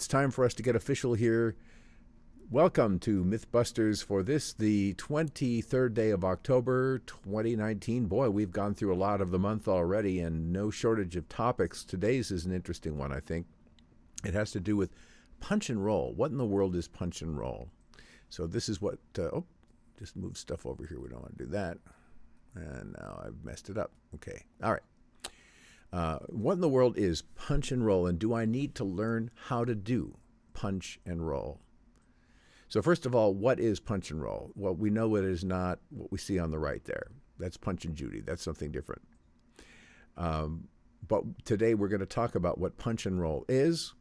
It's time for us to get official here. Welcome to MythBusters for this, the 23rd day of October, 2019. Boy, we've gone through a lot of the month already and no shortage of topics. Today's is an interesting one, I think. It has to do with punch and roll. What in the world is punch and roll? So this is what, just move stuff over here. We don't want to do that. And now I've messed it up. Okay. All right. What in the world is punch and roll, and do I need to learn how to do punch and roll? So first of all, what is punch and roll? Well, we know it is not what we see on the right there. That's Punch and Judy. That's something different. But today we're going to talk about what punch and roll is,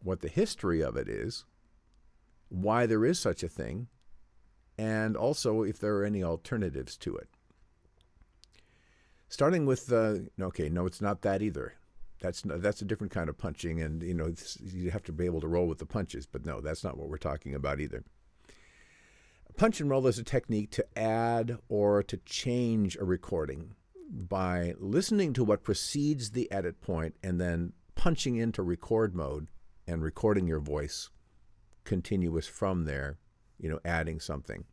what the history of it is, why there is such a thing, and also if there are any alternatives to it. Starting with, okay, no, it's not that either. That's a different kind of punching, and you have to be able to roll with the punches, but no, that's not what we're talking about either. Punch and roll is a technique to add or to change a recording by listening to what precedes the edit point and then punching into record mode and recording your voice continuous from there, adding something.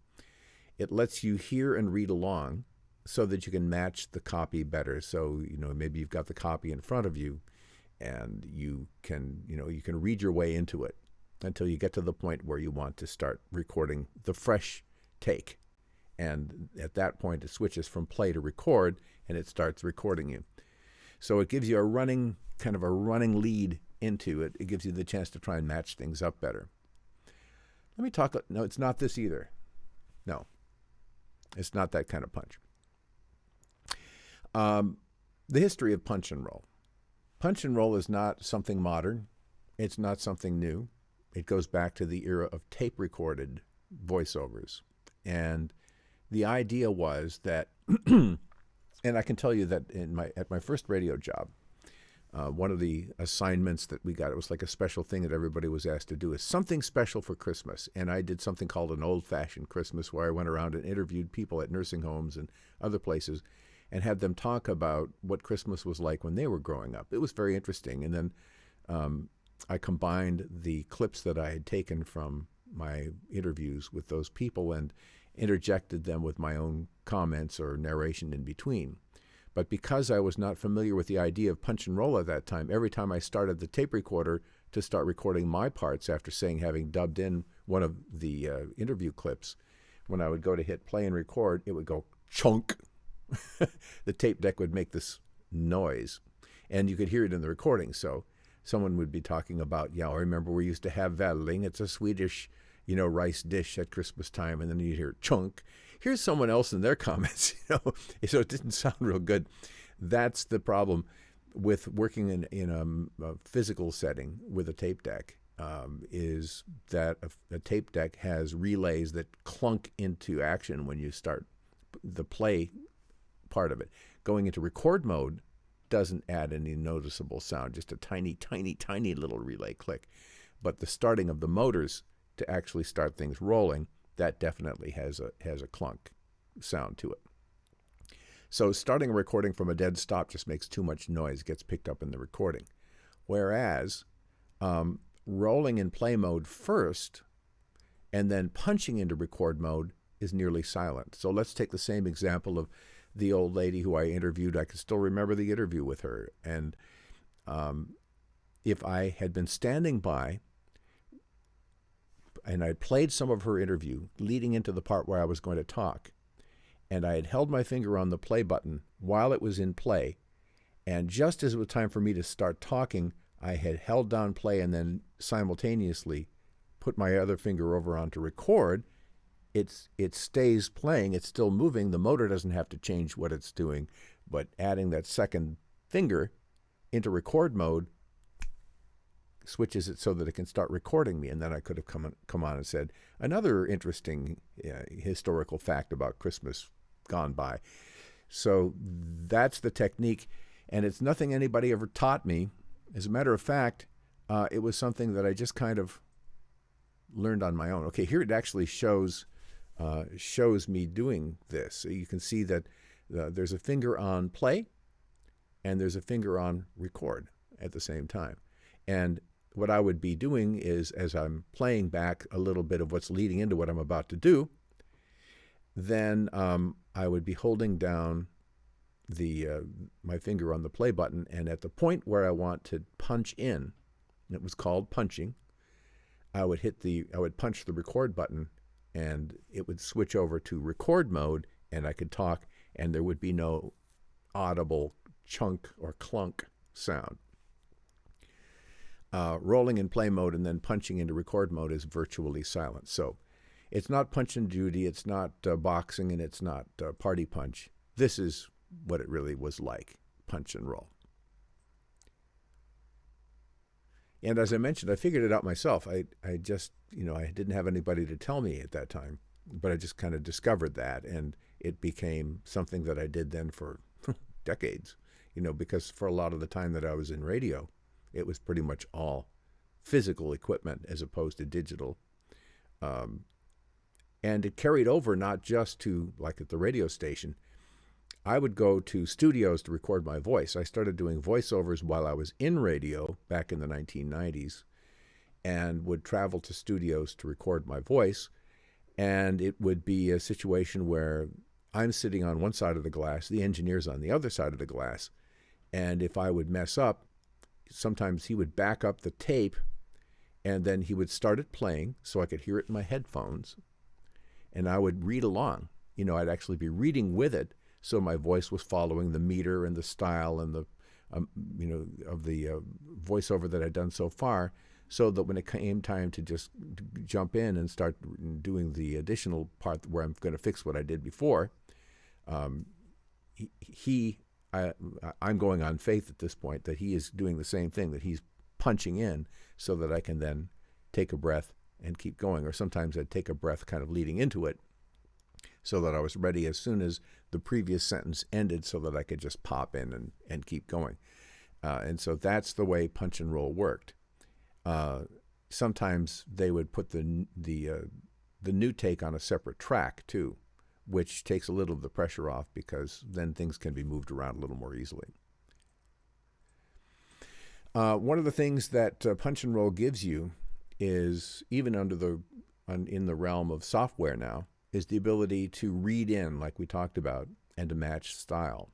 It lets you hear and read along so that you can match the copy better. So, maybe you've got the copy in front of you and you can read your way into it until you get to the point where you want to start recording the fresh take. And at that point, it switches from play to record and it starts recording you. So it gives you a running lead into it. It gives you the chance to try and match things up better. Let me talk. No, it's not this either. No, it's not that kind of punch. The history of punch and roll. Punch and roll is not something modern. It's not something new. It goes back to the era of tape-recorded voiceovers. And the idea was that, and I can tell you that at my first radio job, one of the assignments that we got, it was like a special thing that everybody was asked to do, is something special for Christmas. And I did something called an old-fashioned Christmas, where I went around and interviewed people at nursing homes and other places and had them talk about what Christmas was like when they were growing up. It was very interesting. And then I combined the clips that I had taken from my interviews with those people and interjected them with my own comments or narration in between. But because I was not familiar with the idea of punch and roll at that time, every time I started the tape recorder to start recording my parts after having dubbed in one of the interview clips, when I would go to hit play and record, it would go chunk. The tape deck would make this noise, and you could hear it in the recording. So someone would be talking about, I remember we used to have Vadling. It's a Swedish, rice dish at Christmas time, and then you'd hear chunk. Here's someone else in their comments, so it didn't sound real good. That's the problem with working in a physical setting with a tape deck, is that a tape deck has relays that clunk into action when you start the play part of it. Going into record mode doesn't add any noticeable sound, just a tiny, tiny, tiny little relay click. But the starting of the motors to actually start things rolling, that definitely has a clunk sound to it. So starting a recording from a dead stop just makes too much noise, gets picked up in the recording. Whereas rolling in play mode first and then punching into record mode is nearly silent. So let's take the same example of the old lady who I interviewed. I can still remember the interview with her. And if I had been standing by and I'd played some of her interview leading into the part where I was going to talk, and I had held my finger on the play button while it was in play, and just as it was time for me to start talking, I had held down play and then simultaneously put my other finger over onto record, it stays playing, it's still moving, the motor doesn't have to change what it's doing, but adding that second finger into record mode switches it so that it can start recording me. And then I could have come on and said, another interesting historical fact about Christmas gone by. So that's the technique, and it's nothing anybody ever taught me. As a matter of fact, it was something that I just kind of learned on my own. Okay, here it actually shows me doing this. So you can see that there's a finger on play and there's a finger on record at the same time. And what I would be doing is, as I'm playing back a little bit of what's leading into what I'm about to do, then I would be holding down my finger on the play button, and at the point where I want to punch in, it was called punching, I would punch the record button, and it would switch over to record mode, and I could talk, and there would be no audible chunk or clunk sound. Rolling in play mode and then punching into record mode is virtually silent. So it's not Punch and Judy, it's not boxing, and it's not Party Punch. This is what it really was like, punch and roll. And as I mentioned, I figured it out myself. I just, I didn't have anybody to tell me at that time, but I just kind of discovered that, and it became something that I did then for decades, because for a lot of the time that I was in radio, it was pretty much all physical equipment as opposed to digital. And it carried over not just to, like at the radio station, I would go to studios to record my voice. I started doing voiceovers while I was in radio back in the 1990s, and would travel to studios to record my voice. And it would be a situation where I'm sitting on one side of the glass, the engineer's on the other side of the glass. And if I would mess up, sometimes he would back up the tape, and then he would start it playing so I could hear it in my headphones. And I would read along. I'd actually be reading with it, so my voice was following the meter and the style and the, of the voiceover that I'd done so far, so that when it came time to just jump in and start doing the additional part where I'm going to fix what I did before, I'm going on faith at this point that he is doing the same thing, that he's punching in so that I can then take a breath and keep going. Or sometimes I'd take a breath kind of leading into it so that I was ready as soon as the previous sentence ended, so that I could just pop in and keep going. And so that's the way punch and roll worked. Sometimes they would put the new take on a separate track too, which takes a little of the pressure off, because then things can be moved around a little more easily. One of the things that punch and roll gives you is, even in the realm of software now, is the ability to read in, like we talked about, and to match style,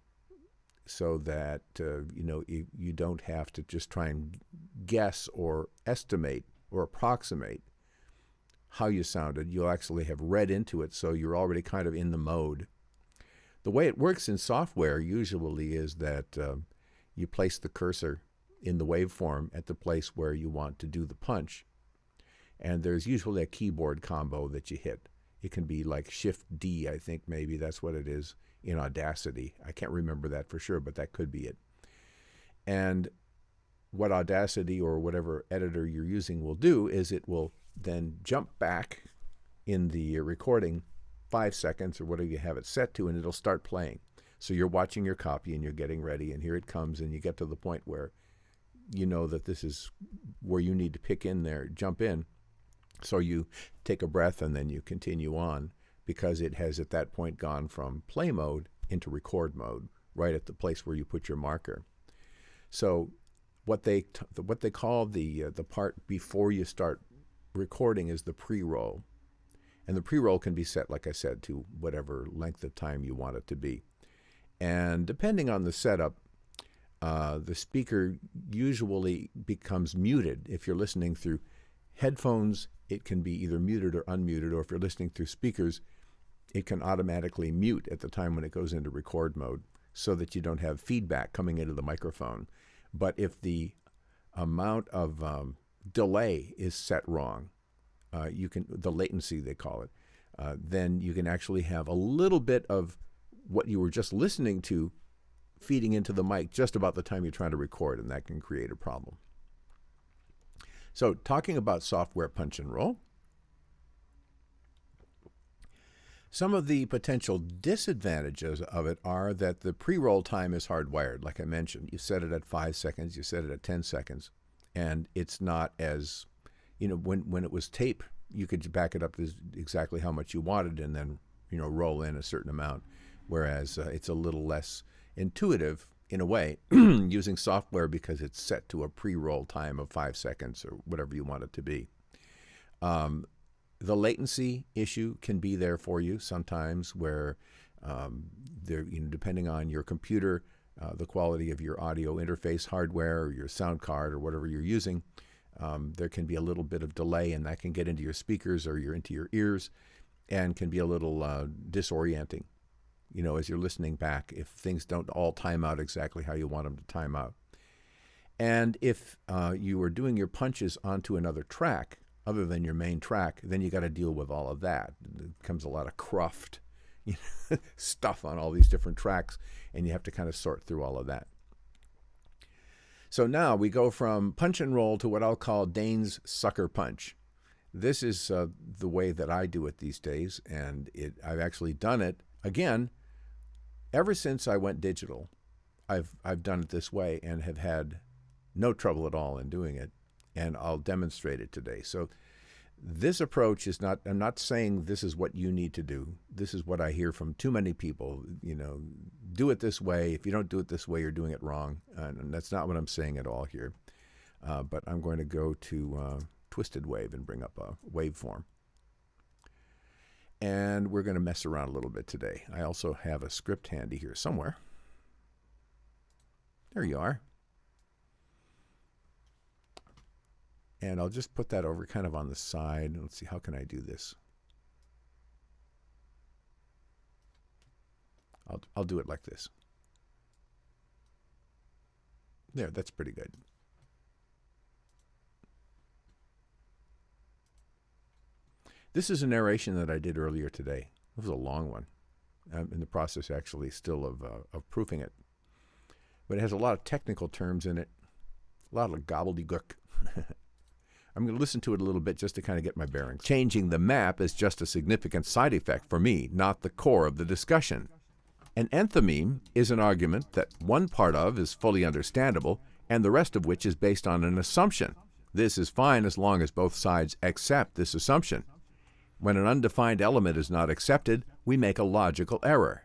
so that you don't have to just try and guess or estimate or approximate how you sounded. You'll actually have read into it, so you're already kind of in the mode. The way it works in software usually is that you place the cursor in the waveform at the place where you want to do the punch, and there's usually a keyboard combo that you hit. It can be like Shift-D, I think maybe that's what it is in Audacity. I can't remember that for sure, but that could be it. And what Audacity or whatever editor you're using will do is it will then jump back in the recording 5 seconds or whatever you have it set to, and it'll start playing. So you're watching your copy and you're getting ready, and here it comes, and you get to the point where you know that this is where you need to pick in there, jump in. So you take a breath and then you continue on, because it has at that point gone from play mode into record mode, right at the place where you put your marker. So what they call the part before you start recording is the pre-roll. And the pre-roll can be set, like I said, to whatever length of time you want it to be. And depending on the setup, the speaker usually becomes muted. If you're listening through headphones, it can be either muted or unmuted, or if you're listening through speakers, it can automatically mute at the time when it goes into record mode, so that you don't have feedback coming into the microphone. But if the amount of delay is set wrong, the latency they call it, then you can actually have a little bit of what you were just listening to feeding into the mic just about the time you're trying to record, and that can create a problem. So talking about software punch and roll, some of the potential disadvantages of it are that the pre-roll time is hardwired. Like I mentioned, you set it at 5 seconds, you set it at 10 seconds, and it's not as, when it was tape, you could back it up to exactly how much you wanted and then, roll in a certain amount, whereas it's a little less intuitive in a way, using software because it's set to a pre-roll time of 5 seconds or whatever you want it to be. The latency issue can be there for you sometimes where depending on your computer, the quality of your audio interface hardware or your sound card or whatever you're using, there can be a little bit of delay, and that can get into your speakers or into your ears and can be a little disorienting, as you're listening back, if things don't all time out exactly how you want them to time out. And if you are doing your punches onto another track other than your main track, then you got to deal with all of that. It becomes a lot of cruft stuff on all these different tracks, and you have to kind of sort through all of that. So now we go from punch and roll to what I'll call Dane's sucker punch. This is the way that I do it these days, and I've actually done it, again, ever since I went digital. I've done it this way and have had no trouble at all in doing it, and I'll demonstrate it today. So this approach is not, I'm not saying this is what you need to do. This is what I hear from too many people, do it this way. If you don't do it this way, you're doing it wrong. And that's not what I'm saying at all here. But I'm going to go to Twisted Wave and bring up a waveform. And we're going to mess around a little bit today. I also have a script handy here somewhere. There you are. And I'll just put that over kind of on the side. Let's see, how can I do this? I'll do it like this. There, that's pretty good. This is a narration that I did earlier today. It was a long one. I'm in the process actually still of proofing it. But it has a lot of technical terms in it, a lot of gobbledygook. I'm going to listen to it a little bit just to kind of get my bearings. Changing the map is just a significant side effect for me, not the core of the discussion. An enthymeme is an argument that one part of is fully understandable and the rest of which is based on an assumption. This is fine as long as both sides accept this assumption. When an undefined element is not accepted, we make a logical error.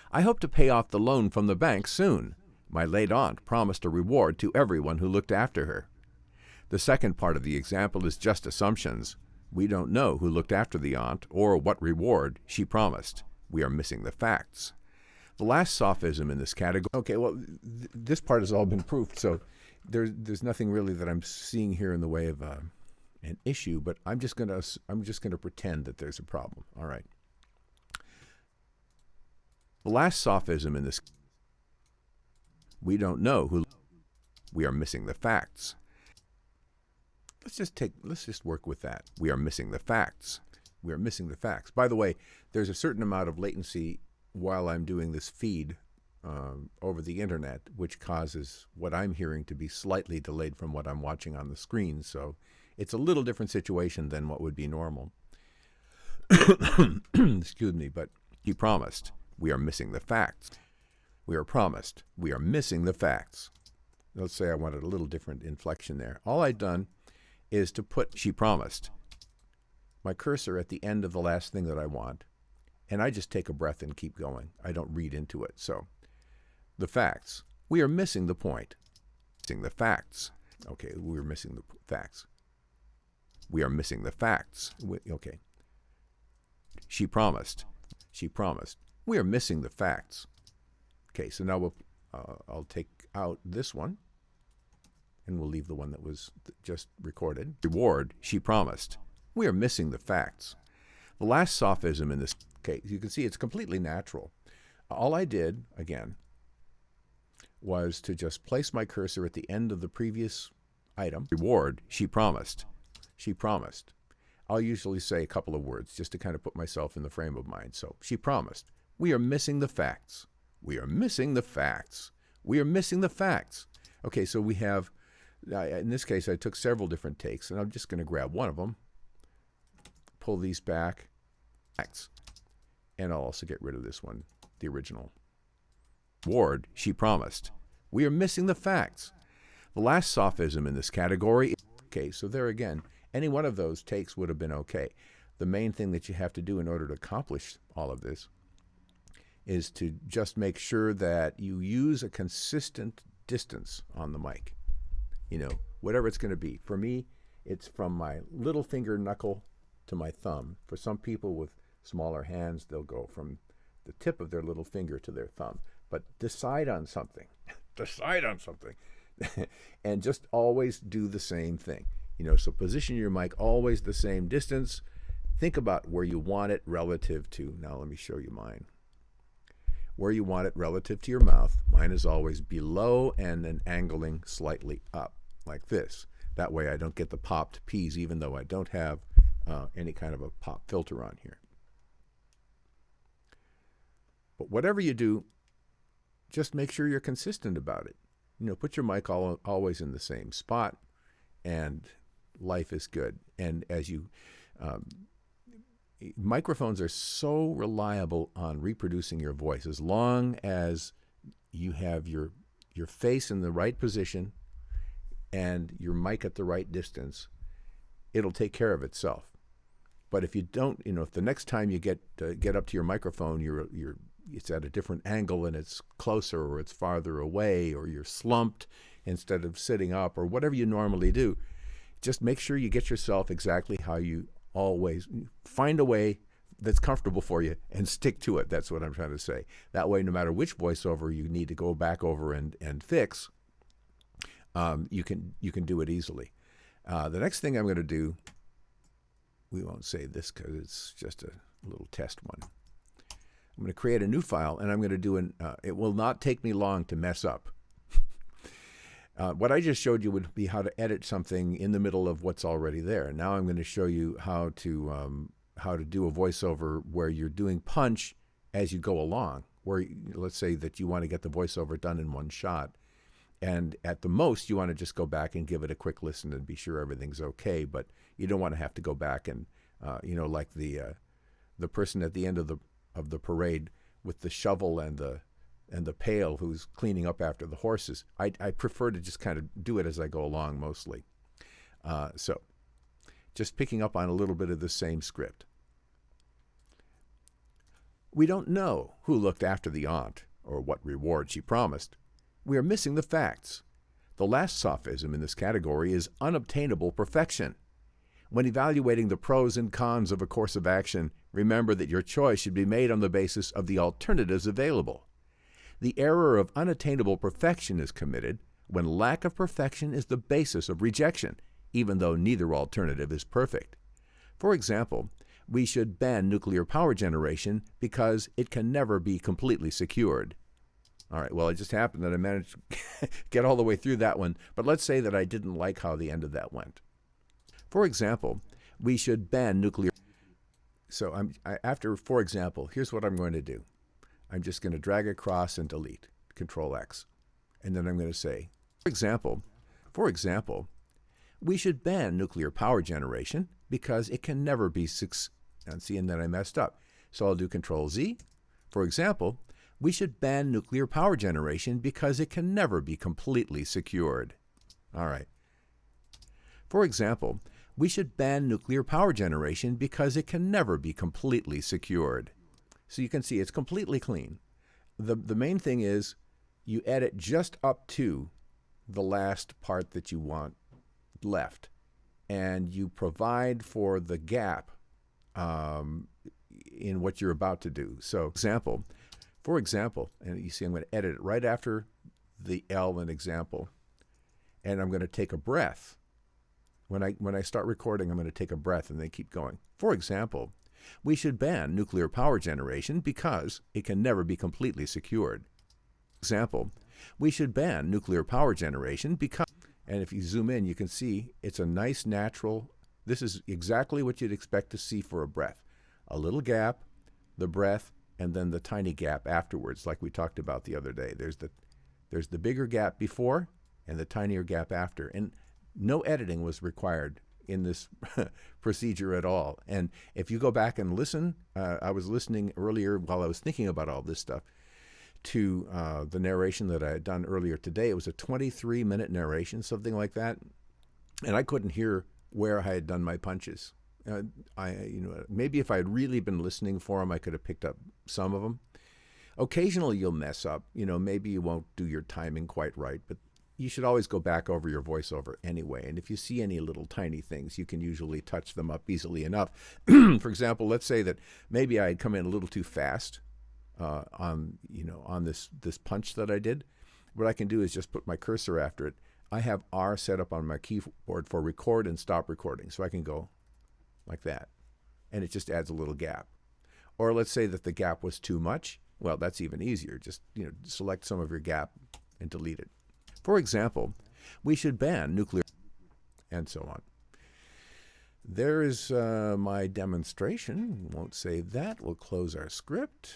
I hope to pay off the loan from the bank soon. My late aunt promised a reward to everyone who looked after her. The second part of the example is just assumptions. We don't know who looked after the aunt or what reward she promised. We are missing the facts. The last sophism in this category... Okay, well, this part has all been proofed, so there's nothing really that I'm seeing here in the way of an issue, but I'm just gonna pretend that there's a problem. All right. The last sophism in this... We don't know who... We are missing the facts. Let's just work with that. We are missing the facts. We are missing the facts. By the way, there's a certain amount of latency while I'm doing this feed over the internet, which causes what I'm hearing to be slightly delayed from what I'm watching on the screen. So it's a little different situation than what would be normal. Excuse me, but he promised. We are missing the facts. We are promised. We are missing the facts. Let's say I wanted a little different inflection there. All I've done is to put, she promised, my cursor at the end of the last thing that I want, and I just take a breath and keep going. I don't read into it. So, the facts. We are missing the point. Missing the facts. Okay, we're missing the facts. We are missing the facts. Okay. She promised. She promised. We are missing the facts. Okay, so now I'll take out this one. And we'll leave the one that was just recorded. Reward, she promised. We are missing the facts. The last sophism in this case, you can see it's completely natural. All I did, again, was to just place my cursor at the end of the previous item. Reward, she promised. She promised. I'll usually say a couple of words just to kind of put myself in the frame of mind. So, she promised. We are missing the facts. We are missing the facts. We are missing the facts. Okay, so we have... in this case, I took several different takes, and I'm just going to grab one of them, pull these back, and I'll also get rid of this one, the original. Ward, she promised. We are missing the facts. The last sophism in this category... Okay, so there again, any one of those takes would have been okay. The main thing that you have to do in order to accomplish all of this is to just make sure that you use a consistent distance on the mic. Whatever it's going to be. For me, it's from my little finger knuckle to my thumb. For some people with smaller hands, they'll go from the tip of their little finger to their thumb. But decide on something. Decide on something. And just always do the same thing. So position your mic always the same distance. Think about where you want it relative to, now let me show you mine. Where you want it relative to your mouth. Mine is always below and then angling slightly up, like this. That way I don't get the popped P's, even though I don't have any kind of a pop filter on here. But whatever you do, just make sure you're consistent about it. Put your mic always in the same spot, and life is good. And as you, microphones are so reliable on reproducing your voice. As long as you have your face in the right position and your mic at the right distance, it'll take care of itself. But if you don't, if the next time you get up to your microphone, it's at a different angle and it's closer or it's farther away, or you're slumped instead of sitting up, or whatever you normally do, just make sure you get yourself exactly how you always find a way that's comfortable for you and stick to it. That's what I'm trying to say. That way, no matter which voiceover you need to go back over and fix, you can do it easily. The next thing I'm going to do, we won't say this because it's just a little test one. I'm going to create a new file, and I'm going to do it will not take me long to mess up. What I just showed you would be how to edit something in the middle of what's already there. Now I'm going to show you how to do a voiceover where you're doing punch as you go along, where let's say that you want to get the voiceover done in one shot. And at the most, you want to just go back and give it a quick listen and be sure everything's okay. But you don't want to have to go back and, like the person at the end of the parade with the shovel and the pail who's cleaning up after the horses. I prefer to just kind of do it as I go along mostly. So just picking up on a little bit of the same script. We don't know who looked after the aunt or what reward she promised. We are missing the facts. The last sophism in this category is unobtainable perfection. When evaluating the pros and cons of a course of action, remember that your choice should be made on the basis of the alternatives available. The error of unattainable perfection is committed when lack of perfection is the basis of rejection, even though neither alternative is perfect. For example, we should ban nuclear power generation because it can never be completely secured. All right, well, it just happened that I managed to get all the way through that one, but let's say that I didn't like how the end of that went. For example, we should ban nuclear. So after, for example, here's what I'm going to do. I'm just going to drag across and delete, Control X. And then I'm going to say, for example, we should ban nuclear power generation because it can never be and then I messed up. So I'll do Control Z. For example, we should ban nuclear power generation because it can never be completely secured. All right. For example, we should ban nuclear power generation because it can never be completely secured. So you can see it's completely clean. The main thing is you edit just up to the last part that you want left, and you provide for the gap in what you're about to do. So for example, and you see I'm going to edit it right after the L in example, and I'm going to take a breath. When I start recording, I'm going to take a breath and then keep going. For example, we should ban nuclear power generation because it can never be completely secured. Example, we should ban nuclear power generation because, and if you zoom in, you can see it's a nice natural, this is exactly what you'd expect to see for a breath. A little gap, the breath, and then the tiny gap afterwards, like we talked about the other day. There's the bigger gap before and the tinier gap after. And no editing was required in this procedure at all. And if you go back and listen, I was listening earlier while I was thinking about all this stuff to the narration that I had done earlier today. It was a 23-minute narration, something like that. And I couldn't hear where I had done my punches. Maybe if I had really been listening for them, I could have picked up some of them. Occasionally you'll mess up. Maybe you won't do your timing quite right, but you should always go back over your voiceover anyway. And if you see any little tiny things, you can usually touch them up easily enough. For example, let's say that maybe I had come in a little too fast on this punch that I did. What I can do is just put my cursor after it. I have R set up on my keyboard for record and stop recording, so I can go like that, and it just adds a little gap. Or let's say that the gap was too much. Well, that's even easier. Just select some of your gap and delete it. For example, we should ban nuclear, and so on. There is my demonstration. Won't save that. We'll close our script.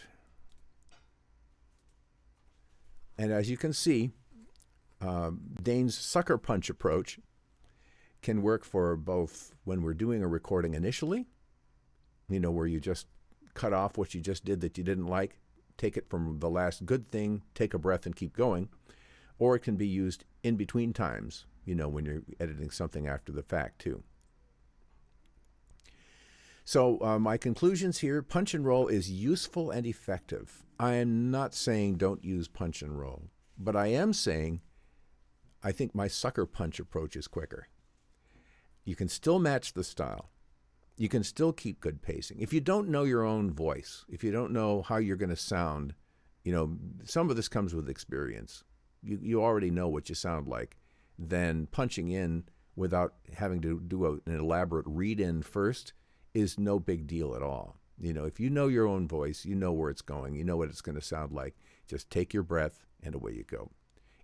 And as you can see, Dane's sucker punch approach can work for both when we're doing a recording initially, where you just cut off what you just did that you didn't like, take it from the last good thing, take a breath and keep going, or it can be used in between times, when you're editing something after the fact too. So my conclusions here: punch and roll is useful and effective. I am not saying don't use punch and roll, but I am saying I think my sucker punch approach is quicker. You can still match the style. You can still keep good pacing. If you don't know your own voice, if you don't know how you're going to sound, some of this comes with experience. You already know what you sound like. Then punching in without having to do an elaborate read-in first is no big deal at all. If you know your own voice, you know where it's going, you know what it's going to sound like, just take your breath and away you go.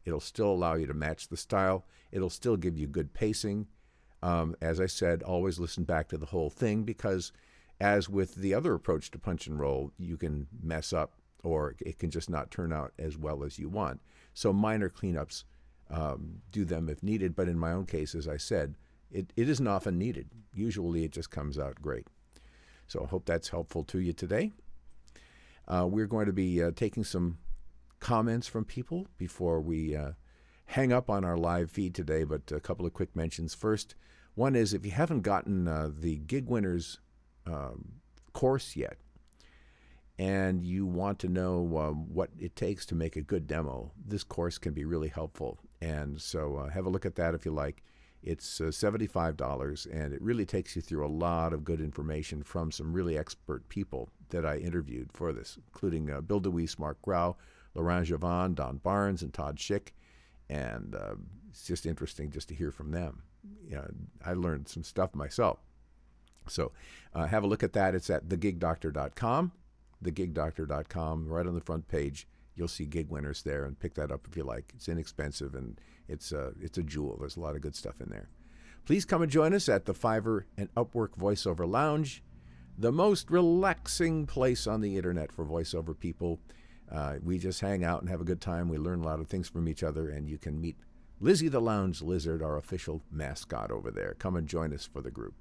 It'll still allow you to match the style. It'll still give you good pacing. As I said, always listen back to the whole thing, because as with the other approach to punch and roll, you can mess up or it can just not turn out as well as you want. So minor cleanups, do them if needed. But in my own case, as I said, it isn't often needed. Usually it just comes out great. So I hope that's helpful to you today. We're going to be taking some comments from people before we hang up on our live feed today, but a couple of quick mentions. First, one is if you haven't gotten the Gig Winners course yet, and you want to know what it takes to make a good demo, this course can be really helpful. And so have a look at that if you like. It's $75, and it really takes you through a lot of good information from some really expert people that I interviewed for this, including Bill DeWeese, Mark Grau, Laurent Javon, Don Barnes, and Todd Schick. And it's just interesting just to hear from them. I learned some stuff myself. So have a look at that. It's at thegigdoctor.com. Thegigdoctor.com. Right on the front page, you'll see Gig Winners there, and pick that up if you like. It's inexpensive, and it's a jewel. There's a lot of good stuff in there. Please come and join us at the Fiverr and Upwork Voiceover Lounge, the most relaxing place on the internet for voiceover people. We just hang out and have a good time. We learn a lot of things from each other, and you can meet Lizzie the Lounge Lizard, our official mascot over there. Come and join us for the group.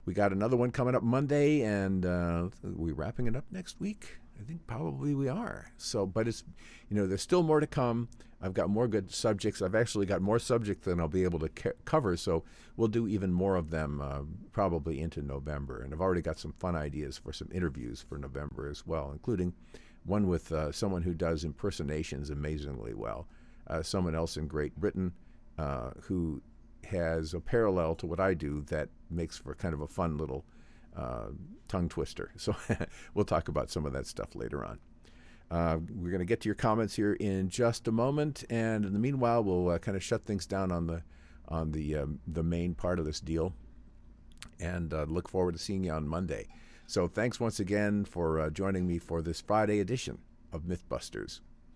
We got another one coming up Monday, and are we wrapping it up next week? I think probably we are. So, but it's, there's still more to come. I've got more good subjects. I've actually got more subjects than I'll be able to cover, so we'll do even more of them probably into November. And I've already got some fun ideas for some interviews for November as well, including one with someone who does impersonations amazingly well, someone else in Great Britain who has a parallel to what I do that makes for kind of a fun little tongue twister. So we'll talk about some of that stuff later on. We're going to get to your comments here in just a moment, and in the meanwhile, we'll kind of shut things down on the main part of this deal, and look forward to seeing you on Monday. So thanks once again for joining me for this Friday edition of MythBusters.